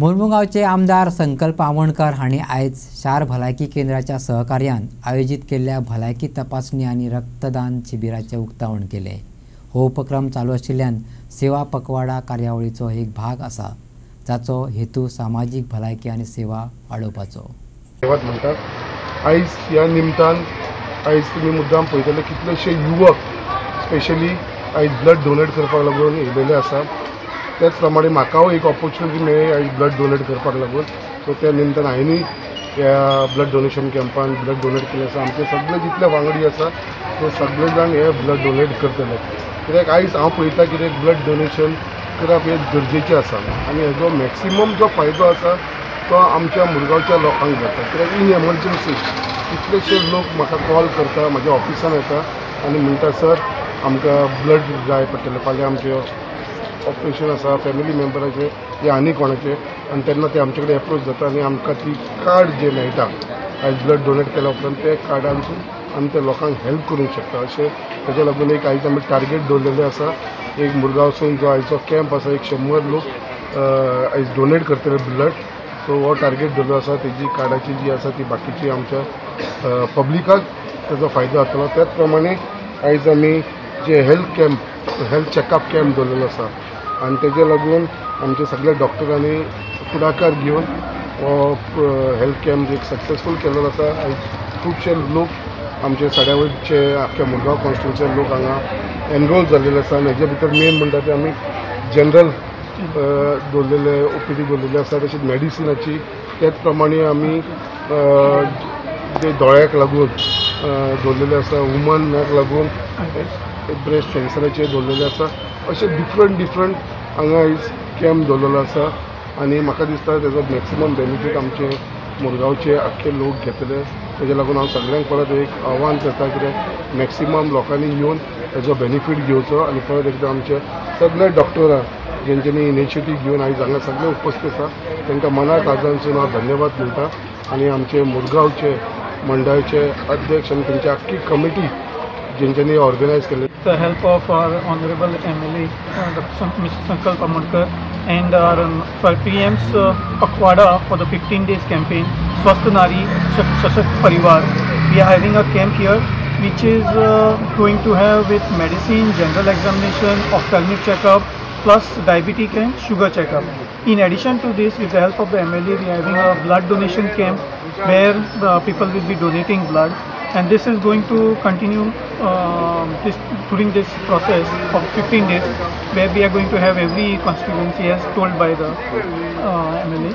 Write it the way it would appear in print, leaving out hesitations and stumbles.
मुरमुगांवचे आमदार संकल्प आमोणकर हांणी आयज शार भलायकी केंद्राच्या सहकार्यान आयोजित केल्ल्या भलायकी तपासणी आनी रक्तदान शिबिराचे उक्तावण केले। हो उपक्रम चालू आशिल्ल्यान सेवा पखवाडा कार्यावळीचो एक भाग आसा, जाचो हेतू सामाजीक भलायकी आनी सेवा वाडोवपाचो। आयज ह्या निमतान आयज तुमी मुद्दाम पळयतले कितलेशे युवक स्पेशली आयज ब्लड डोनेट करपाक लागून येयलेले आसा। त्याच प्रमाणे म्हाकाय एक ऑपॉर्च्युनिटी मेळ्ळी आयज ब्लड डोनेट करपाक लागून। सो त्या निमतान हांवेंय ह्या ब्लड डोनेशन कॅम्पान ब्लड डोनेट केलें आसा। आमचे सगळे जितले वांगडी आसा ते सगळे जाण हे ब्लड डोनेट करतले, कित्याक आयज हांव पळयता कित्याक ब्लड डोनेशन करप हे गरजेचें आसा आनी हेजो मॅक्सिमम जो फायदो आसा तो आमच्या मुरगांवच्या लोकांक जाता। कित्याक इन एमर्जन्सी कितलेशे लोक म्हाका कॉल करता, म्हाज्या ऑफिसान येता आनी म्हणटा सर आमकां ब्लड जाय पडटलें, फाल्यां आमचें ऑपरेशन आसा, फॅमिली मेंबराचे या आनी कोणाचे, आनी तेन्ना ते आमचे कडेन एप्रोच जाता आनी आमकां ती कार्ड जे मेळटा आयज ब्लड डोनेट केल्या उपरांत ते कार्डानसून आमी त्या लोकांक हेल्प करूंक शकता। अशें ताच्या लागून एक आयज आमी टार्गेट दवरलेलें आसा। एक मुरगांवसून जो आयचो कॅम्प आसा, एक 100 लोक आयज डोनेट करतले ब्लड। सो हो टार्गेट दवरलो आसा। तेजी कार्डाची जी आसा ती बाकीची आमच्या पब्लिकाक तेजो फायदो जातलो। त्याच प्रमाणे आयज आमी जे हेल्थ चॅकअप कॅम्प दवरलेलो आसा आनी तेजे लागून आमचे सगळे डॉक्टरांनी फुडाकार घेवन हो हेल्थ कॅम्प एक सक्सेसफूल केल्लो आसा। आयज खुबशे लोक आमचे सड्यावयचे आख्या मुरगांव कॉन्स्टिट्युन्सीचे लोक हांगा एनरोल जाल्लेले आसा। हेजे भितर मेन म्हणटा ते आमी जनरल दवरलेले OPD दवरलेले आसा, तशीच मेडिसिनाची। त्याच प्रमाणे आमी जे दोळ्याक लागून दवरलेले आसा, वुमनाक लागून ब्रेस्ट कॅन्सराचे दवरलेले आसा। अशे डिफरंट हांगा आयज कॅम्प दवरलेलो आसा आनी म्हाका दिसता तेजो मॅक्सिमम बेनिफीट आमचे मुरगांवचे आख्खे लोक घेतले। तेजे लागून हांव सगळ्यांक परत एक आव्हान करता कित्याक मॅक्सिमम लोकांनी येवन तेजो बेनिफीट घेवचो आनी परत एकदां आमचे सगळे डॉक्टरां जेंच्यांनी इनिशिएटीव घेवन आयज हांगा सगळे उपस्थित आसा तांकां मना काळजांसून हांव धन्यवाद म्हणटा। आनी आमचे मुरगांवचे मंडळाचे अध्यक्ष आनी तेंची आख्खी कमिटी जेंच्यांनी ऑर्गनायज केले। The help of our Honorable MLA, Mr. Sankalp Amonkar, and our PM's Pakhwada for the 15 days campaign, Swasth Nari Shashakt Parivar. We are having a camp here which is going to have with medicine, general examination, ophthalmic checkup, plus diabetic and sugar checkup. In addition to this, with the help of the MLA, we are having a blood donation camp where people will be donating blood. And this is going to continue during this process of 15 days, where we are going to have every constituency as told by the MLA.